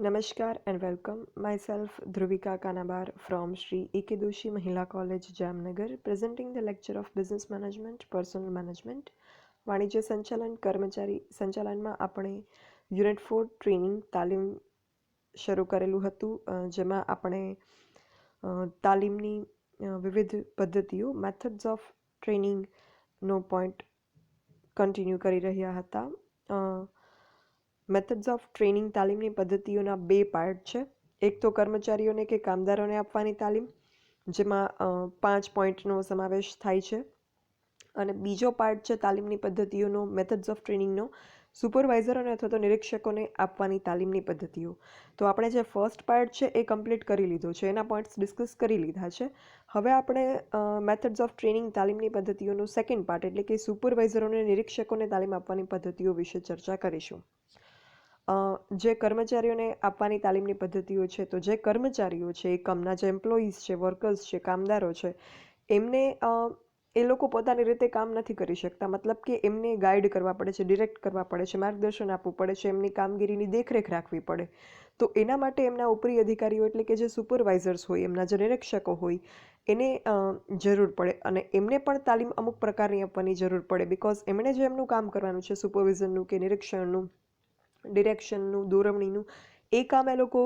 Namaskar and welcome. Myself Dhruvika Kanabar from Sri AKDMC Mahila College, Jamnagar, presenting the lecture of Business Management, Personal Management, વાણિજ્ય સંચાલન કર્મચારી સંચાલનમાં આપણે unit 4 training તાલીમ શરૂ કરેલું હતું, જેમાં આપણે તાલીમની વિવિધ પદ્ધતિઓ મેથડ્સ ઓફ ટ્રેનિંગનો પોઈન્ટ કન્ટિન્યુ કરી રહ્યા હતા. મેથડ્સ ઓફ ટ્રેનિંગ તાલીમની પદ્ધતિઓના બે પાર્ટ છે. એક તો કર્મચારીઓને કે કામદારોને આપવાની તાલીમ, જેમાં 5 પોઈન્ટનો સમાવેશ થાય છે, અને બીજો પાર્ટ છે તાલીમની પદ્ધતિઓનો મેથડ્સ ઓફ ટ્રેનિંગનો સુપરવાઇઝરોને અથવા તો નિરીક્ષકોને આપવાની તાલીમની પદ્ધતિઓ. તો આપણે જે ફર્સ્ટ પાર્ટ છે એ કમ્પ્લીટ કરી લીધો છે, એના પોઈન્ટ્સ ડિસ્કસ કરી લીધા છે. હવે આપણે મેથડ્સ ઓફ ટ્રેનિંગ તાલીમની પદ્ધતિઓનો સેકન્ડ પાર્ટ એટલે કે સુપરવાઇઝરોને નિરીક્ષકોને તાલીમ આપવાની પદ્ધતિઓ વિશે ચર્ચા કરીશું. જે કર્મચારીઓને આપવાની તાલીમની પદ્ધતિઓ છે, તો જે કર્મચારીઓ છે, એકમના જે એમ્પ્લોઈઝ છે, વર્કર્સ છે, કામદારો છે, એમને એ લોકો પોતાની રીતે કામ નથી કરી શકતા. મતલબ કે એમને ગાઈડ કરવા પડે છે, ડિરેક્ટ કરવા પડે છે, માર્ગદર્શન આપવું પડે છે, એમની કામગીરીની દેખરેખ રાખવી પડે. તો એના માટે એમના ઉપરી અધિકારીઓ એટલે કે જે સુપરવાઇઝર્સ હોય, એમના જે નિરીક્ષકો હોય, એને જરૂર પડે, અને એમને પણ તાલીમ અમુક પ્રકારની આપવાની જરૂર પડે. બિકોઝ એમણે જે એમનું કામ કરવાનું છે, સુપરવિઝનનું કે નિરીક્ષણનું, ડિરેક્શનનું, દોરવણીનું, એ કામ એ લોકો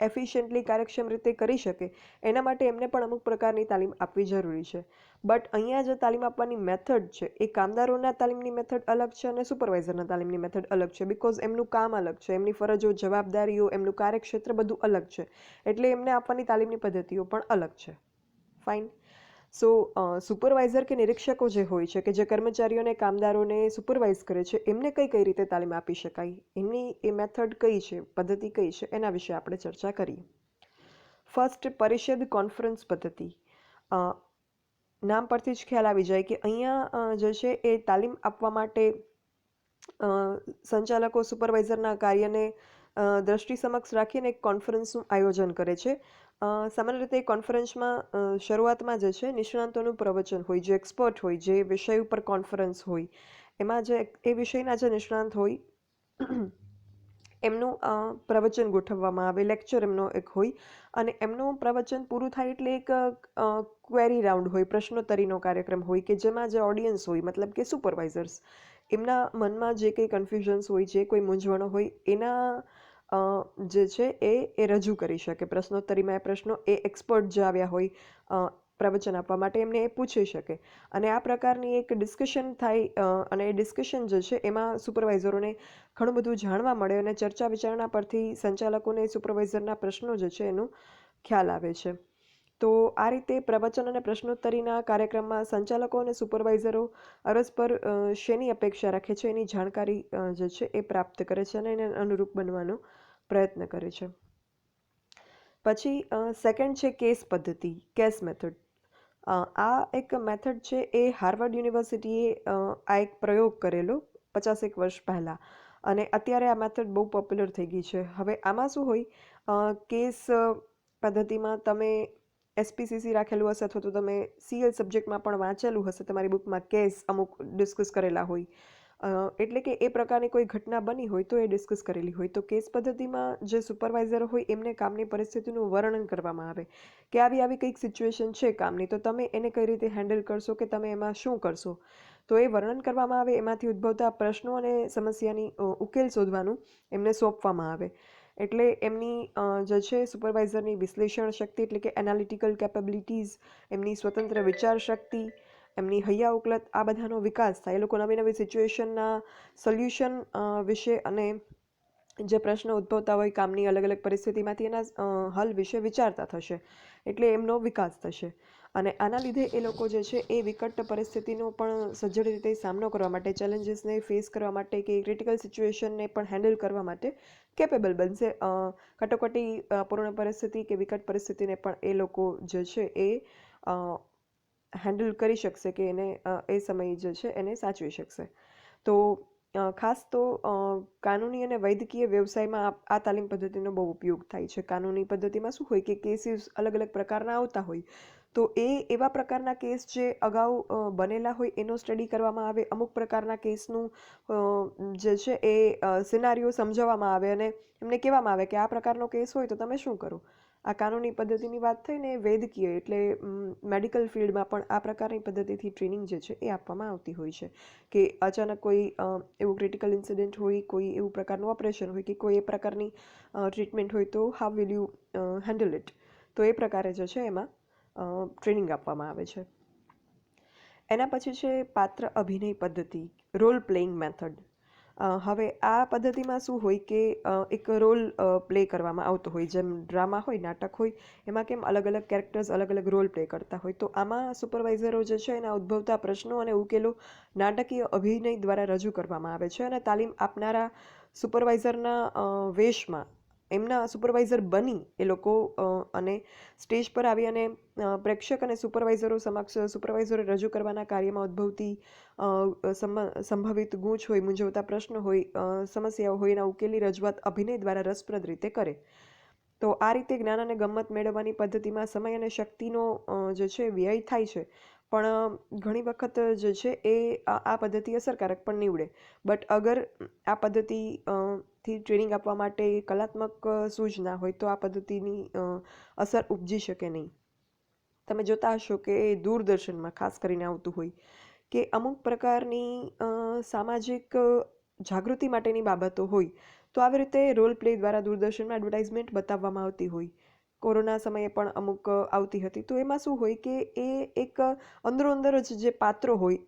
એફિશિયન્ટલી, કાર્યક્ષમ રીતે કરી શકે, એના માટે એમને પણ અમુક પ્રકારની તાલીમ આપવી જરૂરી છે. બટ અહીંયા જે તાલીમ આપવાની મેથડ છે એ કામદારોના તાલીમની મેથડ અલગ છે અને સુપરવાઇઝરના તાલીમની મેથડ અલગ છે. બિકોઝ એમનું કામ અલગ છે, એમની ફરજો, જવાબદારીઓ, એમનું કાર્યક્ષેત્ર બધું અલગ છે, એટલે એમને આપવાની તાલીમની પદ્ધતિઓ પણ અલગ છે. ફાઇન. સો સુપરવાઇઝર કે નિરીક્ષકો જે હોય છે, કે જે કર્મચારીઓને, કામદારોને સુપરવાઇઝ કરે છે, એમને કઈ રીતે તાલીમ આપી શકાય, એમની એ મેથડ કઈ છે, પદ્ધતિ કઈ છે, એના વિશે આપણે ચર્ચા કરીએ. ફર્સ્ટ, પરિષદ કોન્ફરન્સ પદ્ધતિ. નામ પરથી જ ખ્યાલ આવી જાય કે અહીંયા જે છે એ તાલીમ આપવા માટે સંચાલકો સુપરવાઇઝરના કાર્યને દ્રષ્ટિ સમક્ષ રાખીને એક કોન્ફરન્સનું આયોજન કરે છે. સામાન્ય રીતે કોન્ફરન્સમાં શરૂઆતમાં જે છે નિષ્ણાતોનું પ્રવચન હોય, જે એક્સપર્ટ હોય, જે વિષય ઉપર કોન્ફરન્સ હોય, એમાં જે એ વિષયના જે નિષ્ણાત હોય એમનું પ્રવચન ગોઠવવામાં આવે, લેક્ચર એમનો એક હોય, અને એમનું પ્રવચન પૂરું થાય એટલે એક ક્વેરી રાઉન્ડ હોય, પ્રશ્નોત્તરીનો કાર્યક્રમ હોય, કે જેમાં જે ઓડિયન્સ હોય, મતલબ કે સુપરવાઇઝર્સ, એમના મનમાં જે કંઈ કન્ફ્યુઝન્સ હોય, જે કોઈ મૂંઝવણો હોય, એના જે છે એ રજૂ કરી શકે. પ્રશ્નોત્તરીમાં એ પ્રશ્નો એ એક્સપર્ટ જે આવ્યા હોય પ્રવચન આપવા માટે, એમને એ પૂછી શકે, અને આ પ્રકારની એક ડિસ્કશન થાય, અને એ ડિસ્કશન જે છે એમાં સુપરવાઇઝરોને ઘણું બધું જાણવા મળે, અને ચર્ચા વિચારણા પરથી સંચાલકોને સુપરવાઇઝરના પ્રશ્નો જે છે એનો ખ્યાલ આવે છે. તો આ રીતે પ્રવચન અને પ્રશ્નોત્તરીના કાર્યક્રમમાં સંચાલકો અને સુપરવાઇઝરો પરસ્પર શેની અપેક્ષા રાખે છે એની જાણકારી જે છે એ પ્રાપ્ત કરે છે, અને એને અનુરૂપ બનવાનો પ્રયત્ન કરે છે. પછી સેકન્ડ છે કેસ પદ્ધતિ, કેસ મેથડ. આ એક મેથડ છે એ હાર્વર્ડ યુનિવર્સિટીએ આ એક પ્રયોગ કરેલો 50 વર્ષ પહેલાં, અને અત્યારે આ મેથડ બહુ પોપ્યુલર થઈ ગઈ છે. હવે આમાં શું હોય, કેસ પદ્ધતિમાં તમે એસપીસીસી રાખેલું હશે, અથવા તો તમે સીએલ સબ્જેક્ટમાં પણ વાંચેલું હશે, તમારી બુકમાં કેસ અમુક ડિસ્કસ કરેલા હોય, એટલે કે એ પ્રકારની કોઈ ઘટના બની હોય તો એ ડિસ્કસ કરેલી હોય. તો કેસ પદ્ધતિમાં જે સુપરવાઇઝર હોય એમને કામની પરિસ્થિતિનું વર્ણન કરવામાં આવે કે આવી આવી કંઈક સિચ્યુએશન છે કામની, તો તમે એને કઈ રીતે હેન્ડલ કરશો, કે તમે એમાં શું કરશો, તો એ વર્ણન કરવામાં આવે. એમાંથી ઉદ્ભવતા પ્રશ્નો અને સમસ્યાની ઉકેલ શોધવાનું એમને સોંપવામાં આવે. એટલે એમની જે છે સુપરવાઇઝરની વિશ્લેષણ શક્તિ એટલે કે એનાલિટિકલ કેપેબિલિટીઝ, એમની સ્વતંત્ર વિચાર શક્તિ, એમની હૈયા ઉકલત, આ બધાનો વિકાસ થાય. એ લોકો નવી નવી સિચ્યુએશનના સોલ્યુશન વિશે અને જે પ્રશ્નો ઉદ્ભવતા હોય કામની અલગ અલગ પરિસ્થિતિમાંથી, એના હલ વિશે વિચારતા થશે, એટલે એમનો વિકાસ થશે. અને આના લીધે એ લોકો જે છે એ વિકટ પરિસ્થિતિનો પણ સજ્જડ રીતે સામનો કરવા માટે, ચેલેન્જીસને ફેસ કરવા માટે, કે ક્રિટિકલ સિચ્યુએશનને પણ હેન્ડલ કરવા માટે કેપેબલ બનશે. કટોકટી પૂર્ણ પરિસ્થિતિ કે વિકટ પરિસ્થિતિને પણ એ લોકો જે છે એ હેન્ડલ કરી શકશે, કે એને એ સમય જે છે એને સાચવી શકશે. તો ખાસ તો કાનૂની અને વૈદ્યકીય વ્યવસાયમાં આ તાલીમ પદ્ધતિનો બહુ ઉપયોગ થાય છે. કાનૂની પદ્ધતિમાં શું હોય કે કેસીસ અલગ અલગ પ્રકારના આવતા હોય, તો એવા પ્રકારના કેસ જે અગાઉ બનેલા હોય એનો સ્ટડી કરવામાં આવે, અમુક પ્રકારના કેસનું જે છે એ સિનારીઓ સમજાવવામાં આવે અને એમને કહેવામાં આવે કે આ પ્રકારનો કેસ હોય તો તમે શું કરો. આ કાનૂની પદ્ધતિની વાત થઈને વૈદ્યકીય એટલે મેડિકલ ફિલ્ડમાં પણ આ પ્રકારની પદ્ધતિથી ટ્રેનિંગ જે છે એ આપવામાં આવતી હોય છે કે અચાનક કોઈ એવું ક્રિટિકલ ઇન્સિડન્ટ હોય, કોઈ એવું પ્રકારનું ઓપરેશન હોય કે કોઈ એ પ્રકારની ટ્રીટમેન્ટ હોય તો how will you handle it. તો એ પ્રકારે જે છે એમાં ટ્રેનિંગ આપવામાં આવે છે. એના પછી છે પાત્ર અભિનય પદ્ધતિ, રોલ પ્લેઇંગ મેથડ. હવે આ પદ્ધતિમાં શું હોય કે એક રોલ પ્લે કરવામાં આવતો હોય, જેમ ડ્રામા હોય, નાટક હોય, એમાં કેમ અલગ અલગ કેરેક્ટર્સ અલગ અલગ રોલ પ્લે કરતા હોય, તો આમાં સુપરવાઇઝરો જે છે એના ઉદ્ભવતા પ્રશ્નો અને ઉકેલો નાટકીય અભિનય દ્વારા રજૂ કરવામાં આવે છે અને તાલીમ આપનારા સુપરવાઇઝરના વેશમાં એમના સુપરવાઇઝર બની એ લોકો અને સ્ટેજ પર આવી અને પ્રેક્ષક અને સુપરવાઇઝરો સમક્ષ સુપરવાઇઝરે રજૂ કરવાના કાર્યમાં ઉદ્ભવતી સંભવિત ગૂંચ હોય, મૂંઝવતા પ્રશ્નો હોય, સમસ્યાઓ હોય, એના ઉકેલની રજૂઆત અભિનય દ્વારા રસપ્રદ રીતે કરે. તો આ રીતે જ્ઞાન અને ગમ્મત મેળવવાની પદ્ધતિમાં સમય અને શક્તિનો જે છે વ્યય થાય છે, પણ ઘણી વખત જે છે એ આ પદ્ધતિ અસરકારક પણ નીવડે. બટ અગર આ પદ્ધતિ થી ટ્રેનિંગ આપવા માટે કલાત્મક સૂઝ ના હોય તો આ પદ્ધતિની અસર ઉપજી શકે નહીં. તમે જોતા હશો કે દૂરદર્શનમાં ખાસ કરીને આવતું હોય કે અમુક પ્રકારની સામાજિક જાગૃતિ માટેની બાબતો હોય તો આવી રીતે રોલ પ્લે દ્વારા દૂરદર્શનમાં એડવર્ટાઇઝમેન્ટ બતાવવામાં આવતી હોય. કોરોના સમયે પણ અમુક આવતી હતી. તો એમાં શું હોય કે એ એક અંદરો અંદર જ જે પાત્રો હોય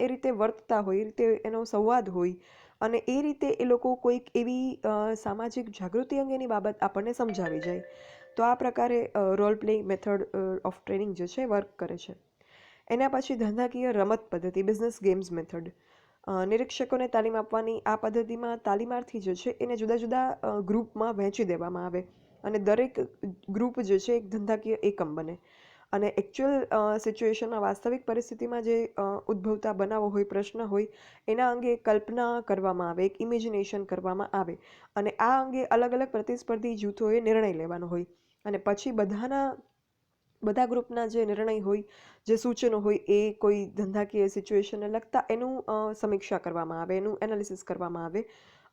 એ રીતે વર્તતા હોય, એ રીતે એનો સંવાદ હોય અને એ રીતે એ લોકો કોઈક એવી સામાજિક જાગૃતિ અંગેની બાબત આપણને સમજાવી જાય. તો આ પ્રકારે role play method of training જે છે વર્ક કરે છે. એના પછી ધંધાકીય રમત પદ્ધતિ, બિઝનેસ ગેમ્સ મેથડ. નિરીક્ષકોને તાલીમ આપવાની આ પદ્ધતિમાં તાલીમાર્થી જે છે એને જુદા જુદા ગ્રુપમાં વહેંચી દેવામાં આવે અને દરેક ગ્રુપ જે છે એક ધંધાકીય એકમ બને અને એકચ્યુઅલ સિચ્યુએશનમાં વાસ્તવિક પરિસ્થિતિમાં જે ઉદ્ભવતા બનાવો હોય, પ્રશ્ન હોય, એના અંગે કલ્પના કરવામાં આવે, એક ઇમેજિનેશન કરવામાં આવે અને આ અંગે અલગ અલગ પ્રતિસ્પર્ધી જૂથોએ નિર્ણય લેવાનો હોય અને પછી બધા ગ્રુપના જે નિર્ણય હોય, જે સૂચનો હોય એ કોઈ ધંધાકીય સિચ્યુએશનને લગતા એનું સમીક્ષા કરવામાં આવે, એનું એનાલિસિસ કરવામાં આવે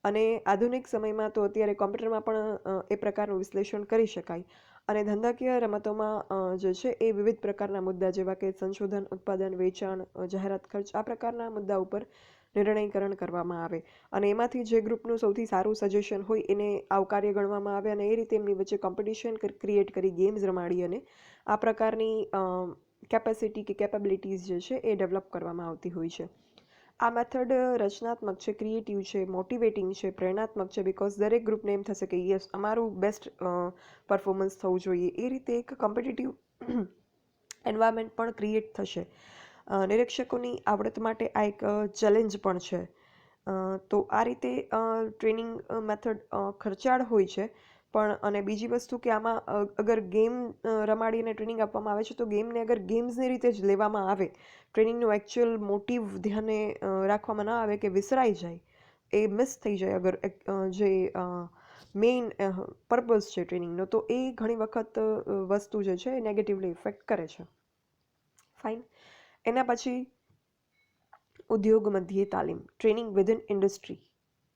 અને આધુનિક સમયમાં તો અત્યારે કોમ્પ્યુટરમાં પણ એ પ્રકારનું વિશ્લેષણ કરી શકાય અને ધંધાકીય રમતોમાં જે છે એ વિવિધ પ્રકારના મુદ્દા જેવા કે સંશોધન, ઉત્પાદન, વેચાણ, જાહેરાત ખર્ચ આ પ્રકારના મુદ્દા ઉપર નિર્ણયકરણ કરવામાં આવે અને એમાંથી જે ગ્રુપનું સૌથી સારું સજેશન હોય એને આવકાર્ય ગણવામાં આવે અને એ રીતે એમની વચ્ચે કોમ્પિટિશન ક્રિએટ કરી ગેમ્સ રમાડી અને આ પ્રકારની કેપેસિટી કે કેપેબિલિટીઝ જે છે એ ડેવલપ કરવામાં આવતી હોય છે. આ મેથડ રચનાત્મક છે, ક્રિએટિવ છે, મોટિવેટિંગ છે, પ્રેરણાત્મક છે, બિકોઝ દરેક ગ્રુપને એમ થશે કે યસ અમારું બેસ્ટ પરફોર્મન્સ થવું જોઈએ. એ રીતે એક કોમ્પિટિટિવ એન્વાયરમેન્ટ પણ ક્રિએટ થશે. નિરીક્ષકોની આવડત માટે આ એક ચેલેન્જ પણ છે. તો આ રીતે ટ્રેનિંગ મેથડ ખર્ચાળ હોય છે પણ અને બીજી વસ્તુ કે આમાં અગર ગેમ રમાડીને ટ્રેનિંગ આપવામાં આવે છે તો ગેમને અગર ગેમ્સની રીતે જ લેવામાં આવે, ટ્રેનિંગનું એકચ્યુઅલ મોટિવ ધ્યાને રાખવામાં ન આવે કે વિસરાઈ જાય, એ મિસ થઈ જાય અગર જે મેઇન પર્પઝ છે ટ્રેનિંગનો, તો એ ઘણી વખત વસ્તુ જે છે એ નેગેટિવલી ઇફેક્ટ કરે છે. ફાઇન. એના પછી ઉદ્યોગ મધ્યે તાલીમ, ટ્રેનિંગ વિધિન ઇન્ડસ્ટ્રી,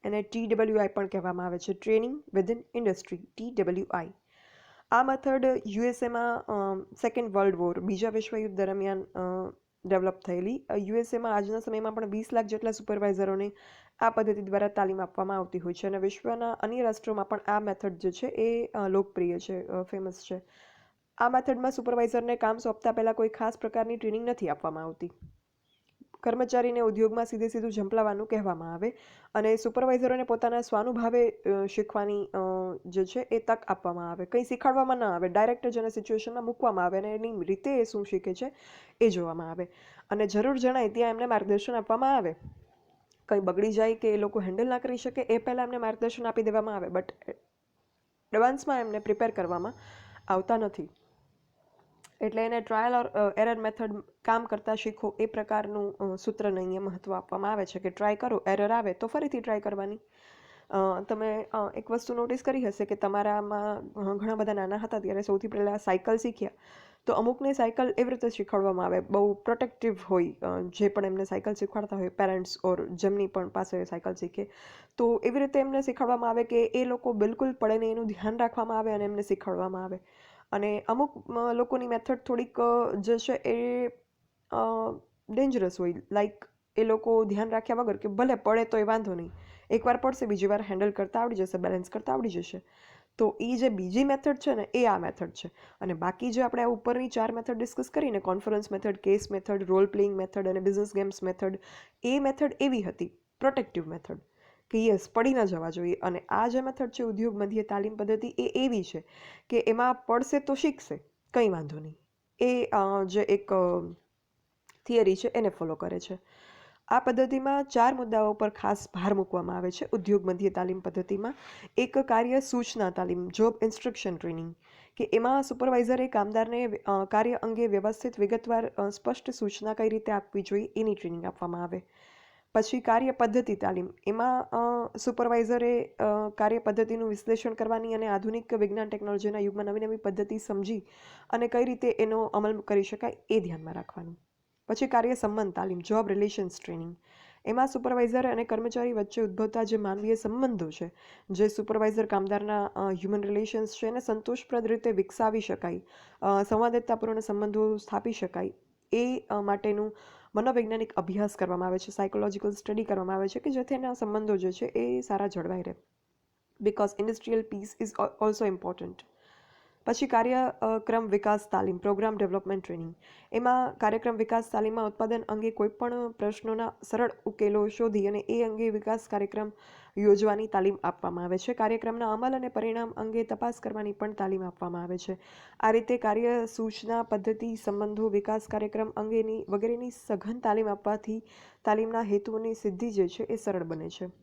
એને TWI પણ કહેવામાં આવે છે, ટ્રેનિંગ વિધિન ઇન્ડસ્ટ્રી, TWI. આ મેથડ યુએસએમાં સેકન્ડ વર્લ્ડ વોર, બીજા વિશ્વયુદ્ધ દરમિયાન ડેવલપ થયેલી. યુએસએમાં આજના સમયમાં પણ 20 લાખ જેટલા સુપરવાઇઝરોને આ પદ્ધતિ દ્વારા તાલીમ આપવામાં આવતી હોય છે અને વિશ્વના અન્ય રાષ્ટ્રોમાં પણ આ મેથડ જે છે એ લોકપ્રિય છે, ફેમસ છે. આ મેથડમાં સુપરવાઇઝરને કામ સોંપતા પહેલાં કોઈ ખાસ પ્રકારની ટ્રેનિંગ નથી આપવામાં આવતી. કર્મચારીને ઉદ્યોગમાં સીધું ઝંપલાવવાનું કહેવામાં આવે અને સુપરવાઇઝરોને પોતાના સ્વાનુભાવે શીખવાની જે છે એ તક આપવામાં આવે. કંઈ શીખવાડવામાં ન આવે, ડાયરેક્ટ જ એને સિચ્યુએશનમાં મૂકવામાં આવે અને એની રીતે એ શું શીખે છે એ જોવામાં આવે અને જરૂર જણાય ત્યાં એમને માર્ગદર્શન આપવામાં આવે. કંઈ બગડી જાય કે એ લોકો હેન્ડલ ના કરી શકે એ પહેલાં એમને માર્ગદર્શન આપી દેવામાં આવે, બટ એડવાન્સમાં એમને પ્રિપેર કરવામાં આવતા નથી. એટલે એને ટ્રાયલ ઓર એરર મેથડ, કામ કરતાં શીખો, એ પ્રકારનું સૂત્રને અહીંયા મહત્ત્વ આપવામાં આવે છે કે ટ્રાય કરો, એરર આવે તો ફરીથી ટ્રાય કરવાની. તમે એક વસ્તુ નોટિસ કરી હશે કે તમારામાં ઘણા બધા નાના હતા ત્યારે સૌથી પહેલાં સાયકલ શીખ્યા તો અમુકને સાયકલ એવી રીતે શીખવાડવામાં આવે, બહુ પ્રોટેક્ટિવ હોય જે પણ એમને સાયકલ શીખવાડતા હોય પેરેન્ટ્સ ઓર જેમની પણ પાસે સાયકલ શીખે, તો એવી રીતે એમને શીખવાડવામાં આવે કે એ લોકો બિલકુલ પડે નહીં એનું ધ્યાન રાખવામાં આવે અને એમને શીખવાડવામાં આવે. અને અમુક લોકોની મેથડ થોડીક જે છે એ ડેન્જરસ હોય, લાઈક એ લોકો ધ્યાન રાખ્યા વગર કે ભલે પડે તો એ વાંધો નહીં, એકવાર પડશે બીજી વાર હેન્ડલ કરતાં આવડી જશે, બેલેન્સ કરતાં આવડી જશે. તો એ જે બીજી મેથડ છે ને એ આ મેથડ છે. અને બાકી જે આપણે આ ઉપરની 4 મેથડ ડિસ્કસ કરીને, conference method, case method, role playing method અને બિઝનેસ ગેમ્સ મેથડ, એ મેથડ એવી હતી પ્રોટેક્ટિવ મેથડ કે યસ પડી ન જવા જોઈએ. અને આ જે મેથડ છે ઉદ્યોગ મધ્ય તાલીમ પદ્ધતિ, એ એવી છે કે એમાં પડશે તો શીખશે, કંઈ વાંધો નહીં. એ જે એક થિયરી છે એને ફોલો કરે છે. આ પદ્ધતિમાં 4 મુદ્દાઓ પર ખાસ ભાર મૂકવામાં આવે છે ઉદ્યોગ મધ્ય તાલીમ પદ્ધતિમાં. એક કાર્ય સૂચના તાલીમ, જોબ ઇન્સ્ટ્રક્શન ટ્રેનિંગ, કે એમાં સુપરવાઇઝરે કામદારને કાર્ય અંગે વ્યવસ્થિત વિગતવાર સ્પષ્ટ સૂચના કઈ રીતે આપવી જોઈએ એની ટ્રેનિંગ આપવામાં આવે. પછી કાર્ય પદ્ધતિ તાલીમ, એમાં સુપરવાઇઝરે કાર્ય પદ્ધતિનું વિશ્લેષણ કરવાની અને આધુનિક વિજ્ઞાન ટેકનોલોજીના યુગમાં નવી નવી પદ્ધતિ સમજી અને કઈ રીતે એનો અમલ કરી શકાય એ ધ્યાનમાં રાખવાનું. પછી કાર્ય સંબંધ તાલીમ, જોબ રિલેશન્સ ટ્રેનિંગ, એમાં સુપરવાઇઝર અને કર્મચારી વચ્ચે ઉદ્ભવતા જે માનવીય સંબંધો છે, જે સુપરવાઇઝર કામદારના હ્યુમન રિલેશન્સ છે એને સંતોષપ્રદ રીતે વિકસાવી શકાય, સંવાદિતાપૂર્ણ સંબંધો સ્થાપી શકાય, એ માટેનું મનોવૈજ્ઞાનિક અભ્યાસ કરવામાં આવે છે, સાયકોલોજીકલ સ્ટડી કરવામાં આવે છે કે જેથી એના સંબંધો જે છે એ સારા જળવાઈ રહે. Because industrial peace is also important. પછી કાર્યક્રમ વિકાસ તાલીમ, પ્રોગ્રામ ડેવલપમેન્ટ ટ્રેનિંગ, એમાં કાર્યક્રમ વિકાસ તાલીમમાં ઉત્પાદન અંગે કોઈપણ પ્રશ્નોના સરળ ઉકેલો શોધી અને એ અંગે વિકાસ કાર્યક્રમ યોજવાની તાલીમ આપવામાં આવે છે. કાર્યક્રમના અમલ અને પરિણામ અંગે તપાસ કરવાની પણ તાલીમ આપવામાં આવે છે. આ રીતે કાર્ય સૂચના પદ્ધતિ, સંબંધો, વિકાસ કાર્યક્રમ અંગેની વગેરેની સઘન તાલીમ આપવાથી તાલીમના હેતુઓની સિદ્ધિ જે છે એ સરળ બને છે.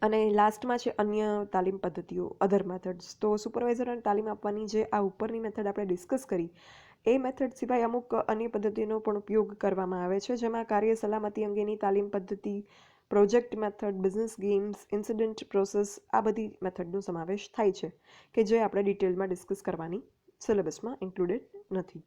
અને લાસ્ટમાં છે અન્ય તાલીમ પદ્ધતિઓ, અધર મેથડ્સ. તો સુપરવાઇઝરોને તાલીમ આપવાની જે આ ઉપરની મેથડ આપણે ડિસ્કસ કરી, એ મેથડ સિવાય અમુક અન્ય પદ્ધતિનો પણ ઉપયોગ કરવામાં આવે છે, જેમાં કાર્ય સલામતી અંગેની તાલીમ પદ્ધતિ, project method, business games, incident process, આ બધી મેથડનો સમાવેશ થાય છે કે જે આપણે ડિટેલમાં ડિસ્કસ કરવાની સિલેબસમાં ઇન્ક્લુડેડ નથી.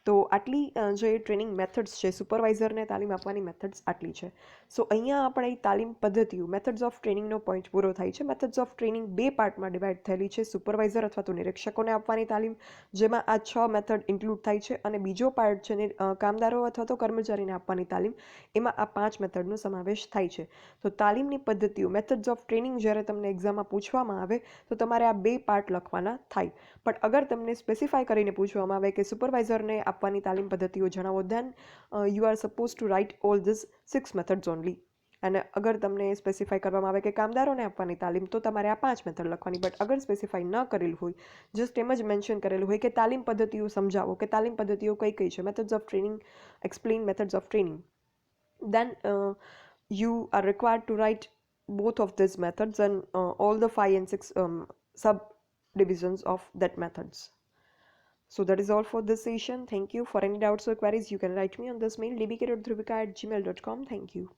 તો આટલી જે ટ્રેનિંગ મેથડ્સ છે, સુપરવાઇઝરને તાલીમ આપવાની મેથડ્સ આટલી છે. સો અહીંયા આપણે તાલીમ પદ્ધતિઓ, મેથડ્સ ઓફ ટ્રેનિંગનો પોઈન્ટ પૂરો થાય છે. મેથડ્સ ઓફ ટ્રેનિંગ 2 પાર્ટમાં ડિવાઈડ થયેલી છે. સુપરવાઇઝર અથવા તો નિરીક્ષકોને આપવાની તાલીમ, જેમાં આ 6 મેથડ ઇન્ક્લુડ થાય છે, અને બીજો પાર્ટ છે કામદારો અથવા તો કર્મચારીને આપવાની તાલીમ, એમાં આ 5 મેથડનો સમાવેશ થાય છે. તો તાલીમની પદ્ધતિઓ, મેથડ્સ ઓફ ટ્રેનિંગ જ્યારે તમને એક્ઝામમાં પૂછવામાં આવે તો તમારે આ 2 પાર્ટ લખવાના થાય. પણ અગર તમને સ્પેસિફાય કરીને પૂછવામાં આવે કે સુપરવાઇઝરને આપવાની તાલીમ પદ્ધતિઓ જણાવો, then you are suppose to write all this 6 methods only. અને અગર તમને સ્પેસિફાઈ કરવામાં આવે કે કામદારોને આપવાની તાલીમ, તો તમારે આ 5 મેથડ લખવાની. બટ અગર સ્પેસિફાઈ ન કરેલું હોય, જસ્ટ એમ જ મેન્શન કરેલું હોય કે તાલીમ પદ્ધતિઓ સમજાવો, કે તાલીમ પદ્ધતિઓ કઈ કઈ છે, methods of training, explain methods of training, then you are required to write both of these methods and all the 5 and 6 subdivisions of that methods. So that is all for this session. Thank you. For any doubts or queries, you can write me on this mail, dbk.dhruvika@gmail.com. Thank you.